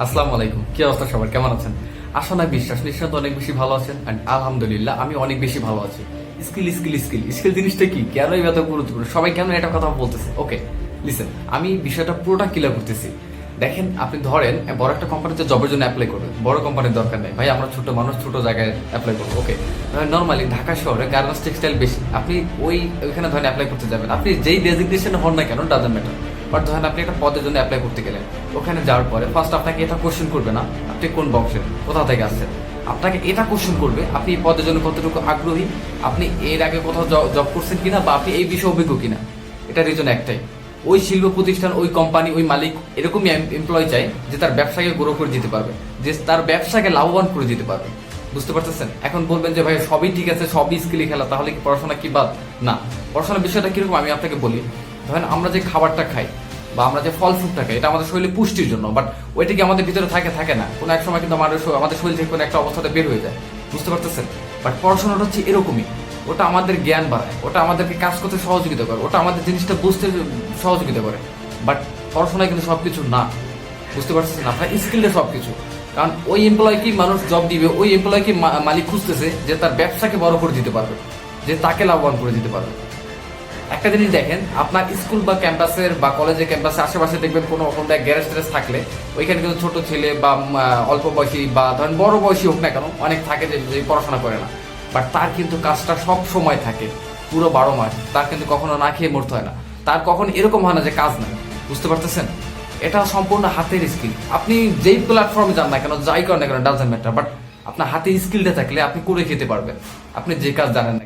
আসসালামু আলাইকুম, কি অবস্থা সবার, কেমন আছেন? আশা না বিশ্বাস নিশ্চয় অনেক বেশি ভালো আছেন। And আলহামদুলিল্লাহ আমি অনেক বেশি ভালো আছি। স্কিল স্কিল স্কিল স্কিল জিনিসটা কি, কেন এত গুরুত্বপূর্ণ, সবাই কেন এটা কথা বলতেছে? ওকে লিসেন, আমি বিষয়টা পুরোটা ক্লিয়ার করতেছি। দেখেন, আপনি ধরেন বড় একটা কোম্পানিতে জবের জন্য অ্যাপ্লাই করবেন, বড় কোম্পানির দরকার নেই ভাই, আমরা ছোট মানুষ, ছোট জায়গায় অ্যাপ্লাই করবো। ওকে, নর্মালি ঢাকা শহরে গার্মেন্টস টেক্সটাইল বেশি, আপনি ওইখানে ধরেন অ্যাপ্লাই করতে যাবেন, আপনি যেই ডেজিগনেশনে হন না কেন ডাজন্ট ম্যাটার। বাট ধরেন আপনি একটা পদের জন্য অ্যাপ্লাই করতে গেলেন, ওখানে যাওয়ার পরে ফার্স্ট আপনাকে এটা কোশ্চেন করবে না আপনি কোন বংশের, কোথা থেকে আসছেন। আপনাকে এটা কোশ্চেন করবে আপনি এই পদের জন্য কতটুকু আগ্রহী, আপনি এর আগে কোথাও জব করছেন কিনা, বা আপনি এই বিষয়ে অভিজ্ঞ কিনা। এটা রিজন একটাই, ওই শিল্প প্রতিষ্ঠান, ওই কোম্পানি, ওই মালিক এরকমই এমপ্লয় চাই যে তার ব্যবসাকে গ্রো করে দিতে পারবে, যে তার ব্যবসাকে লাভবান করে দিতে পারবে। বুঝতে পারতেছেন? এখন বলবেন যে ভাই সবই ঠিক আছে, সবই স্কিলই খেলা, তাহলে কি পড়াশোনা কি বাদ? না, পড়াশোনার বিষয়টা কিরকম আমি আপনাকে বলি। ধরেন আমরা যে খাবারটা খাই বা আমরা যে ফল ফ্রুটটা খাই, এটা আমাদের শরীরে পুষ্টির জন্য, বাট ওইটা কি আমাদের ভিতরে থাকে না, কোনো এক সময় কিন্তু আমাদের শরীর থেকে কোনো একটা অবস্থাতে বের হয়ে যায়। বুঝতে পারতেছেন? বাট পড়াশোনাটা হচ্ছে এরকমই, ওটা আমাদের জ্ঞান বাড়ায়, ওটা আমাদেরকে কাজ করতে সহযোগিতা করে, ওটা আমাদের জিনিসটা বুঝতে সহযোগিতা করে। বাট পড়াশোনায় কিন্তু সবকিছু না। বুঝতে পারতেছেন? আপনার স্কিলটা সবকিছু। কারণ ওই এমপ্লয়কে মানুষ জব দিবে, ওই এমপ্লয়কে মালিক খুঁজতেছে যে তার ব্যবসাকে বড় করে দিতে পারবে, যে তাকে লাভবান করে দিতে পারবে। একটা জিনিস দেখেন, আপনার স্কুল বা ক্যাম্পাসের বা কলেজের ক্যাম্পাসে আশেপাশে দেখবেন কোনো গ্যারেজ ট্যারেজ থাকলে ওইখানে কিন্তু ছোট ছেলে বা অল্প বয়সী বা ধরেন বড় বয়সী হোক না কেন, অনেক থাকে যে পড়াশোনা করে না, বাট তার কিন্তু কাজটা সব সময় থাকে, পুরো 12 মাস। তার কিন্তু কখনো না খেয়ে মরতে হয় না, তার কখনো এরকম হয় না যে কাজ নাই। বুঝতে পারতেছেন? এটা সম্পূর্ণ হাতের স্কিল। আপনি যেই প্ল্যাটফর্মে যান না কেন, যাই করেন না কেন, ডাজন্ট ম্যাটার, বাট আপনার হাতে স্কিলটা থাকলে আপনি করে খেতে পারবেন, আপনি যে কাজ জানেন না।